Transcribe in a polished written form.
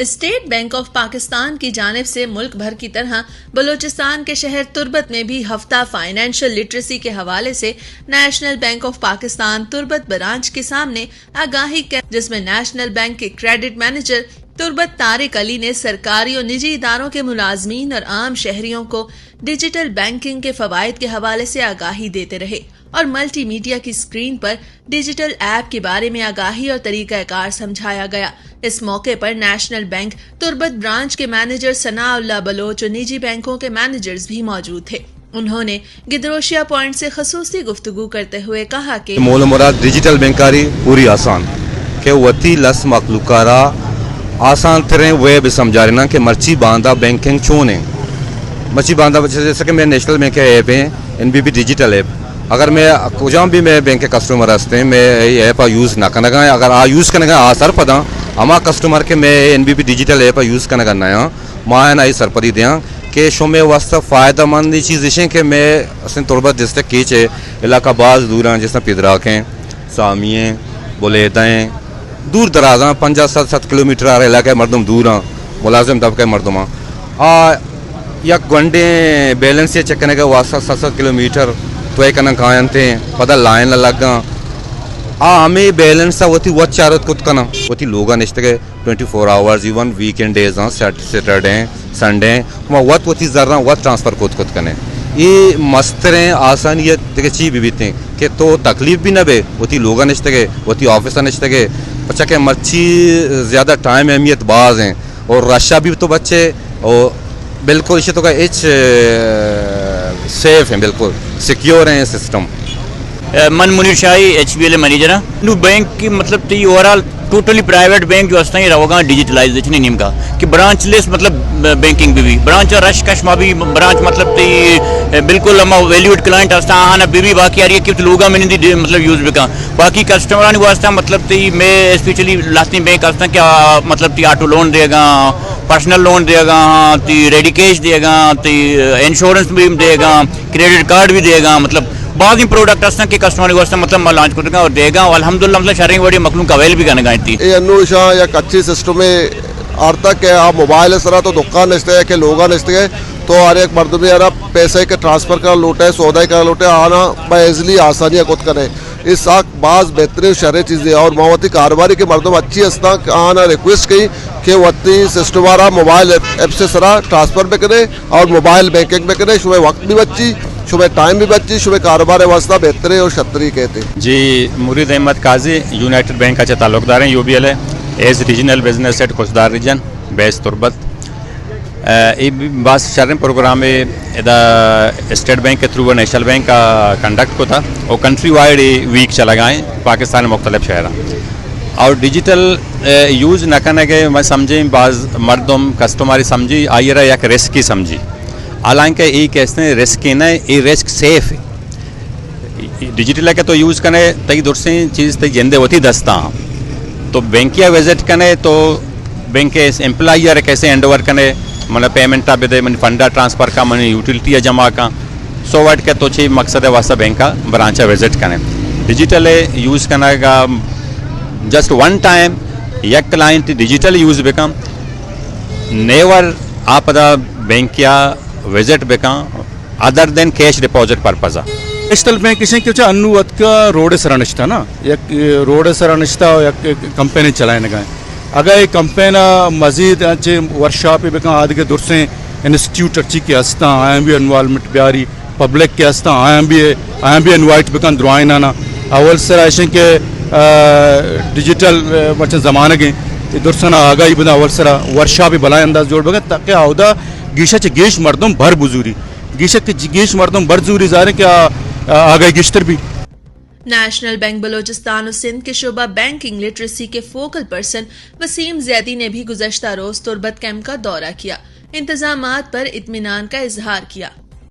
State bank of Pakistan کی جانب سے ملک بھر کی طرح بلوچستان کے شہر تربت میں بھی ہفتہ فائنینشل لٹریسی کے حوالے سے national bank of Pakistan Turbat branch کے سامنے آگاہی کیمپ، جس میں نیشنل بینک کے کریڈٹ مینیجر تربت طارق علی نے سرکاری اور نجی اداروں کے ملازمین اور عام شہریوں کو ڈیجیٹل بینکنگ کے فوائد کے حوالے سے آگاہی دیتے رہے اور ملٹی میڈیا کی اسکرین پر ڈیجیٹل ایپ کے بارے میں آگاہی اور طریقہ کار سمجھایا گیا۔ اس موقع پر نیشنل بینک تربت برانچ کے مینیجر ثناء اللہ بلوچ اور نجی بینکوں کے مینیجرز بھی موجود تھے۔ انہوں نے گدروشیا پوائنٹ سے خصوصی گفتگو کرتے ہوئے کہا کہ مول مراد ڈیجیٹل بینکاری پوری آسان کہ وتی لس مخلوقارا آسان تریں ویب سمجھا رہنا کہ مرچی باندھا بینکنگ چونے مرچی باندھا جیسے کہ میں نیشنل بینک کے ایپ ہیں NBP ڈیجیٹل ایپ، اگر میں کجا بھی میں بینک کے کسٹمر ہستے میں یہ ایپ یوز نہ کرنا گا، اگر یوز کرنے گا سر پدا اما کسٹمر کے میں NBP ڈیجیٹل ایپ یوز کرنے گا نیا ماں نہ سر پری دیا کہ شو میں واسطہ فائدہ مند چیز یہ کہ میں اصل تربت ڈسٹرکٹ کیچے علاقہ بعض دور ہیں جس میں پدراکیں سامییں بولیدیں دور درازاں 50-60 کلومیٹر آ رہے علاقے مردم دور ہیں ملازم طبقے مردم یا گنڈے بیلنس یہ چکنے کا واسطہ 7 کلومیٹر تو ایک کہنا کھائیں تھے پتہ لائن لگا ہمیں بیلنس وہ چارت کت کنا وہ لوگا نشتے کے 24 hours even weekend days Saturday Sunday وہ ذرا وہ ٹرانسفر کت کنے یہ مستریں آسان یہ چی بھی تھیں کہ تو تکلیف بھی نہ بے وہ لوگا نشتے گئے وہ آفیسر نشتے گئے بچہ کہ مرچی زیادہ ٹائم اہمیت بعض ہیں اور رشا بھی تو بچے اور بالکل اسی تو کا سیف ہیں بالکل سیکیور ہیں سسٹم۔ من منیر شاہی HBL مینیجر ہوں بینک کی مطلب تی اوورال ٹوٹلی پرائیویٹ بینک جو ہستا ہی رہوگا ڈیجیٹلائزیشن نیم کا کہ برانچ لیس مطلب بینکنگ بھی برانچ رش کشما بھی برانچ مطلب تی بالکل اما ویلیوڈ کلائنٹ ہستا آنا بھی باقی آ رہی ہے کہ لوگا میں دی مطلب یوز بکا باقی کسٹمران واسطہ مطلب تی میں اسپیشلی لاسٹنگ بینک ہستا کیا مطلب تی آٹو لون دے گا پرسنل لون دے گا تی ریڈی کیش دے گا تی انشورنس بھی دے گا کریڈٹ کارڈ بھی دے گا مطلب بعض ہی پروڈکٹ ہستا کہ کسٹمر واسطہ مطلب لانچ کرے گا اور دے گا الحمدللہ مطلب شہریں بڑی مخلوق اویل بھی کرنے گا تھی یہ انوشا یا کچی سسٹم میں آرتا کہ آپ موبائل اس طرح تو دکان نشتے ہے کہ لوگا نشتے ہے تو ہر ایک مردمی یار پیسے کے ٹرانسفر کر لوٹے سودا کر لوٹے آنا ایزلی آسانیاں خود کرے اس ساک بعض بہترین شہری چیزیں اور موتی کاروباری کے مردم اچھی ہستا آنا ریکویسٹ کی کہ وتی سسٹم والا موبائل ایپ سے سرا ٹرانسفر بھی کرے اور موبائل بینکنگ بھی کرے صبح وقت بھی بچی صبح ٹائم بھی بچی صبح کاروبار واسطہ بہترین اور شتری کہتے ہیں۔ جی مرید احمد قاضی یونائٹڈ بینک کا تعلق دار ہیں UBL ہے ایز ریجنل بزنس ہیڈ خوشدار ریجن بیس تربت بعض شرم پروگرام اسٹیٹ بینک کے تھرو نیشنل بینک کا کنڈکٹ کو تھا اور کنٹری وائڈ ویک چلا گئے پاکستان مختلف شہرہ اور ڈیجیٹل یوز نہ کرنے کے میں سمجھیں بعض مردم کسٹمری سمجھی آئی رہا یک رسکی سمجھی حالانکہ یہ کہتے ہیں رسک نہیں یہ رسک سیف ہے ڈیجیٹل کے تو یوز کرنے تئی دوسری چیز تئی جندے ہوتی دستا تو بینکیا وزٹ کرنے تو بینک کے امپلائی کیسے ہینڈ اوور کرنے من پیمنٹ بھی من فنڈا ٹرانسفر کا من یوٹیلٹی جمع کا سو واٹ کے تو چی مقصد ہے واسطہ بینک کا برانچا وزٹ کریں ڈیجیٹل یوز کرنے کا جسٹ ون ٹائم یک کلائنٹ ڈیجیٹل یوز بکم نیور آپ دا بینکیا وزٹ بکاں other than cash deposit purpose national bank اسے کیا انوت کا روڈ سر نشتا نا یک روڈ سر نشتا یک کمپینی چلائے گئے اگر یہ کمپینا مزید اچھے ورکشاپ بکاں آدھے کے درسیں انسٹیٹیوٹ اچھی کے ہستا آئیں بھی انوالمنٹ بیاری پبلک کے ہستا آئیں بھی انوائٹ بکاں دروائن آنا اول سر ایسے کہ ڈیجیٹل بچے زمانے کے درسنا آگاہی بنا اول سر ورکشاپ بلائے انداز جوڑ بکاں تاکہ آہدہ گیشہ چے گیش مردم بھر بزوری گیشہ کے گیش مردم بھر زوری زارے کہ آگاہی گیشتر بھی۔ نیشنل بینک بلوچستان اور سندھ کے شعبہ بینکنگ لٹریسی کے فوکل پرسن وسیم زیدی نے بھی گزشتہ روز تربت کیمپ کا دورہ کیا، انتظامات پر اطمینان کا اظہار کیا۔